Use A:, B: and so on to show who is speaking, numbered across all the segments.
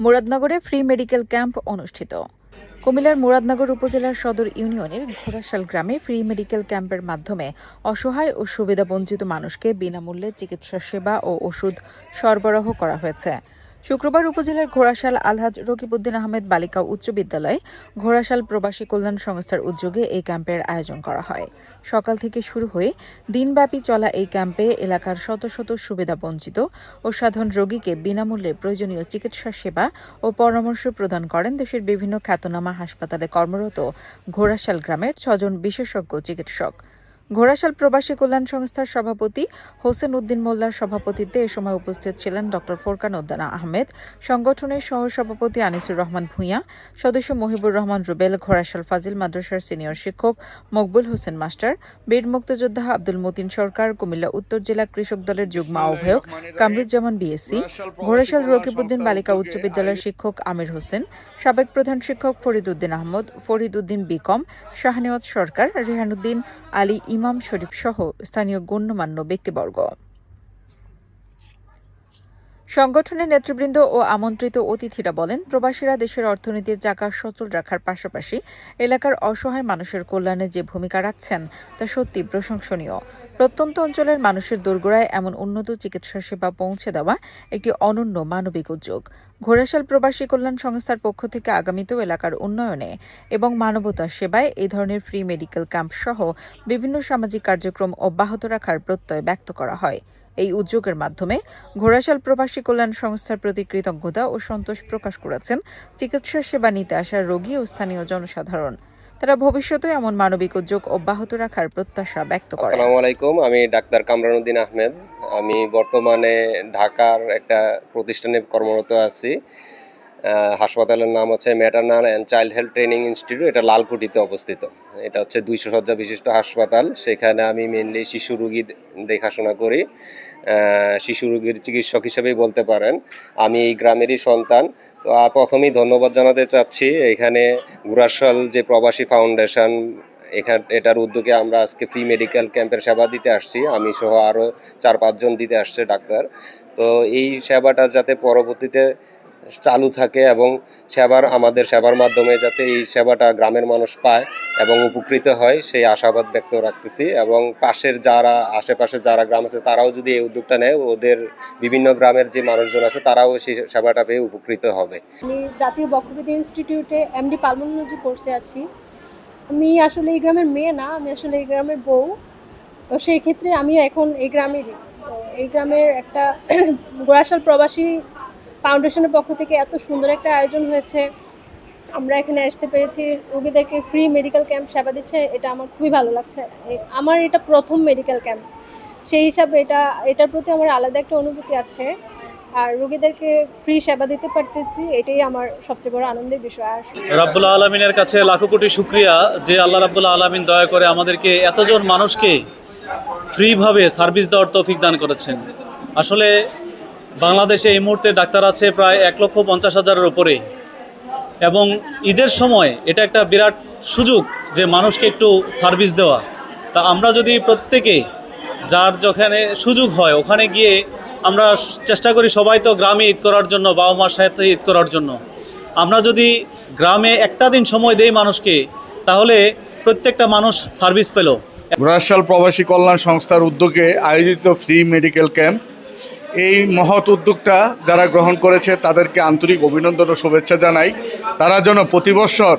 A: মুরাদনগরে free medical camp অনুষ্ঠিত। কুমিল্লার মুরাদনগর উপজেলার সদর ইউনিয়নের ঘোড়াশাল গ্রামে ফ্রি মেডিকেল ক্যাম্পের মাধ্যমে অসহায় ও সুবিধাবঞ্চিত মানুষকে বিনামূল্যে চিকিৎসা সেবা ও ওষুধ সরবরাহ করা হয়েছে। শুক্রবার উপজেলার ঘোড়াশাল আলহাজ রকিবউদ্দিন আহমেদ বালিকা উচ্চ বিদ্যালয়, ঘোড়াশাল প্রবাসী কল্যাণ সংস্থার উদ্যোগে এই ক্যাম্পের আয়োজন করা হয়। সকাল থেকে শুরু হয়ে দিনব্যাপী চলা এই ক্যাম্পে এলাকার শত শত সুবিধাবঞ্চিত ও সাধারণ রোগীকে বিনামূল্যে প্রয়োজনীয় চিকিৎসা সেবা ও পরামর্শ প্রদান করেন দেশের বিভিন্ন খ্যাতনামা হাসপাতালে কর্মরত ঘোড়াশাল গ্রামের ৬ জন বিশেষজ্ঞ চিকিৎসক। ঘোড়াশাল প্রবাসী কল্যাণ সংস্থার সভাপতি হোসেন উদ্দিন মোল্লার সভাপতিত্বে এ সময় উপস্থিত ছিলেন ড ফোরকান উদ্দিন আহমেদ, সংগঠনের সহসভাপতি আনিসুর রহমান ভূঁইয়া, সদস্য মহিবুর রহমান রুবেল, ঘোড়াশাল ফাজিল মাদ্রাসার সিনিয়র শিক্ষক মকবুল হোসেন মাস্টার, বীর মুক্তিযোদ্ধা আব্দুল মতিন সরকার, কুমিল্লা উত্তর জেলা কৃষক দলের যুগ্ম আহ্বায়ক কামরুজ্জামান বিএসসি, ঘোড়াশাল রকিবউদ্দিন বালিকা উচ্চ বিদ্যালয়ের শিক্ষক আমির হোসেন, সাবেক প্রধান শিক্ষক ফরিদ উদ্দিন আহমদ, ফরিদ উদ্দিন বিকম, শাহনেওয়াজ সরকার, রেহানুদ্দিন আলী, ইমাম শরীফ সহ স্থানীয় গণ্যমান্য ব্যক্তিবর্গ। সংগঠনের নেতৃবৃন্দ ও আমন্ত্রিত অতিথিরা বলেন, প্রবাসীরা দেশের অর্থনীতির চাকা সচল রাখার পাশাপাশি এলাকার অসহায় মানুষের কল্যাণে যে ভূমিকা রাখছেন তা সত্যি প্রশংসনীয়। প্রত্যন্ত অঞ্চলের মানুষের দোরগোড়ায় এমন উন্নত চিকিৎসা সেবা পৌঁছে দেওয়া একটি অনন্য মানবিক উদ্যোগ। ঘোড়াশাল প্রবাসী কল্যাণ সংস্থার পক্ষ থেকে আগামীতেও এলাকার উন্নয়নে এবং মানবতার সেবায় এই ধরনের ফ্রি মেডিকেল ক্যাম্প সহ বিভিন্ন সামাজিক কার্যক্রম অব্যাহত রাখার প্রত্যয় ব্যক্ত করা হয়। এই উদ্যোগের মাধ্যমে ঘোড়াশাল প্রবাসী কল্যাণ সংস্থার প্রতি কৃতজ্ঞতা ও সন্তোষ প্রকাশ করেছেন চিকিৎসা সেবা নিতে আসা রোগী ও স্থানীয় জনসাধারণ। তারা ভবিষ্যতে এমন মানবিক উদ্যোগ অব্যাহত রাখার প্রত্যাশা ব্যক্ত করেন।
B: আসসালামু আলাইকুম, আমি ডাক্তার কামরানুদ্দিন আহমেদ। আমি বর্তমানে ঢাকার একটা প্রতিষ্ঠানে কর্মরত আছি। হাসপাতালের নাম হচ্ছে maternal and child health training institute. এটা লালকুঠিতে অবস্থিত। এটা হচ্ছে 200 শয্যা বিশিষ্ট হাসপাতাল। সেখানে আমি মেনলি শিশু রোগী দেখাশোনা করি। শিশু রোগীর চিকিৎসক হিসেবেই বলতে পারেন। আমি এই গ্রামেরই সন্তান। তো প্রথমেই ধন্যবাদ জানাতে চাচ্ছি এখানে ঘোড়াশাল যে প্রবাসী ফাউন্ডেশন, এটার উদ্যোগে আমরা আজকে ফ্রি মেডিকেল ক্যাম্পের সেবা দিতে আসছি। আমি সহ আরও 4-5 জন দিতে আসছে ডাক্তার। তো এই সেবাটা যাতে পরবর্তীতে চালু থাকে এবং আমাদের সেবার মাধ্যমে যাতে এই সেবাটা গ্রামের মানুষ পায় এবং উপকৃত হয়, সেই আশাবাদ ব্যক্ত রাখতেছি। এবং আশেপাশের যারা গ্রাম আছে তারাও যদি এই উদ্যোগটা নেয়, ওদের বিভিন্ন গ্রামের যে মানুষজন আছে তারাও সেই সেবাটা পেয়ে উপকৃত হবে।
C: আমি জাতীয় বক্ষবিদ্যা ইনস্টিটিউটে MD পালমোনোলজি কোর্সে আছি। আমি আসলে এই গ্রামের মেয়ে না, আমি আসলে এই গ্রামের বউ। তো সেই ক্ষেত্রে আমি এখন এই গ্রামেরই। তো এই গ্রামের একটা ঘোড়াশাল প্রবাসী ফাউন্ডেশনের পক্ষ থেকে এত সুন্দর একটা আয়োজন হয়েছে, আমরা এখানে আসতে পেরেছি, রোগীদেরকে ফ্রি মেডিকেল ক্যাম্প সেবা দিচ্ছে, এটা আমার খুবই ভালো লাগছে। আমার এটা প্রথম মেডিকেল ক্যাম্প, সেই হিসাবে এটার প্রতি আমার আলাদা একটা অনুভূতি আছে। আর রোগীদেরকে ফ্রি সেবা দিতে পারতেছি, এটাই আমার সবচেয়ে বড় আনন্দের বিষয়। আর
D: রাব্বুল আলামিনের কাছে লাখো কোটি শুকরিয়া যে আল্লাহ রাব্বুল আলামিন দয়া করে আমাদেরকে এতজন মানুষকে ফ্রিভাবে সার্ভিস দেওয়ার তৌফিক দান করেছেন। আসলে বাংলাদেশে এই মুহূর্তে ডাক্তার আছে প্রায় 1,50,000-এর উপরে, এবং ঈদের সময় এটা একটা বিরাট সুযোগ যে মানুষকে একটু সার্ভিস দেওয়া। তা আমরা যদি প্রত্যেকে যার যেখানে সুযোগ হয় ওখানে গিয়ে আমরা চেষ্টা করি, সবাই তো গ্রামে ঈদ করার জন্য, বাবা মার সাথে ঈদ করার জন্য, আমরা যদি গ্রামে একটা দিন সময় দেই মানুষকে, তাহলে প্রত্যেকটা মানুষ সার্ভিস পেল।
E: ঘোড়াশাল প্রবাসী কল্যাণ সংস্থার উদ্যোগে আয়োজিত ফ্রি মেডিকেল ক্যাম্প, এই মহৎ উদ্যোগটা যারা গ্রহণ করেছে তাদেরকে আন্তরিক অভিনন্দন ও শুভেচ্ছা জানাই। তারা যেন প্রতি বছর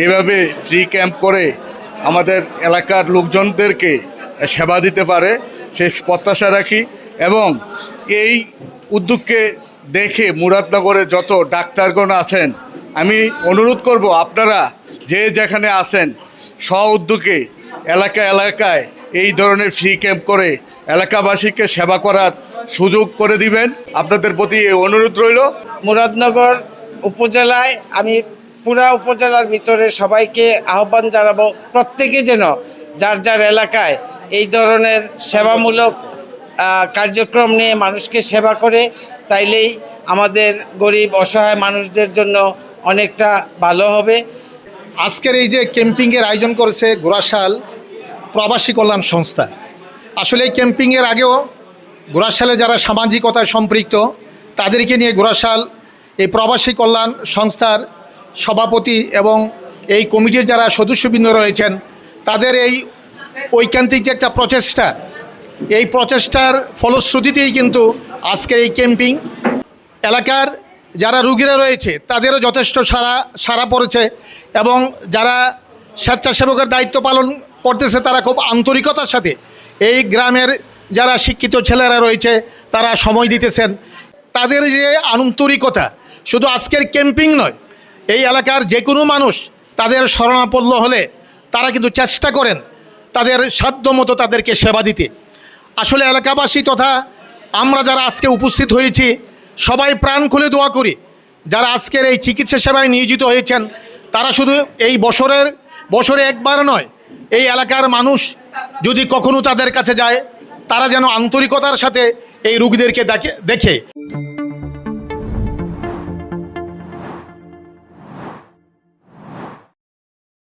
E: এভাবে ফ্রি ক্যাম্প করে আমাদের এলাকার লোকজনদেরকে সেবা দিতে পারে সেই প্রত্যাশা রাখি। এবং এই উদ্যোগকে দেখে মুরাদনগরে যত ডাক্তারগণ আছেন, আমি অনুরোধ করব আপনারা যে যেখানে আছেন উদ্যোগে এলাকায় এই ধরনের ফ্রি ক্যাম্প করে এলাকাবাসীকে সেবা করার সুযোগ করে দিবেন। আপনাদের প্রতি এই অনুরোধ রইল।
F: মুরাদনগর উপজেলায় আমি পুরা উপজেলার ভিতরে সবাইকে আহ্বান জানাবো, প্রত্যেকে যেন যার যার এলাকায় এই ধরনের সেবামূলক কার্যক্রম নিয়ে মানুষকে সেবা করে, তাইলেই আমাদের গরিব অসহায় মানুষদের জন্য অনেকটা ভালো হবে।
G: আজকের এই যে ক্যাম্পিংয়ের আয়োজন করেছে ঘোড়াশাল প্রবাসী কল্যাণ সংস্থা, আসলে এই ক্যাম্পিংয়ের আগেও ঘোড়াশালে যারা সামাজিকতায় সম্পৃক্ত তাদেরকে নিয়ে ঘোড়াশাল এই প্রবাসী কল্যাণ সংস্থার সভাপতি এবং এই কমিটির যারা সদস্যবৃন্দ রয়েছেন তাদের এই ঐকান্তিক যে একটা প্রচেষ্টা, এই প্রচেষ্টার ফলশ্রুতিতেই কিন্তু আজকের এই ক্যাম্পিং এলাকার যারা রুগীরা রয়েছে তাদেরও যথেষ্ট সাড়া পড়েছে এবং যারা স্বেচ্ছাসেবকের দায়িত্ব পালন করতেছে তারা খুব আন্তরিকতার সাথে এই গ্রামের যারা শিক্ষিত ছেলেরা রয়েছে তারা সময় দিতেছেন। তাদের যে আন্তরিকতা শুধু আজকের ক্যাম্পিং নয়, এই এলাকার যে কোনো মানুষ তাদের শরণাপন্ন হলে তারা কিন্তু চেষ্টা করেন তাদের সাধ্যমতো তাদেরকে সেবা দিতে। আসলে এলাকাবাসী তথা আমরা যারা আজকে উপস্থিত হয়েছি সবাই প্রাণ খুলে দোয়া করি যারা আজকের এই চিকিৎসা সেবায় নিয়োজিত হয়েছেন তারা শুধু এই বছরে একবার নয়, এই এলাকার মানুষ যদি কখনো তাদের কাছে যায় তারা যেন আন্তরিকতার সাথে এই রোগীদেরকে দেখে।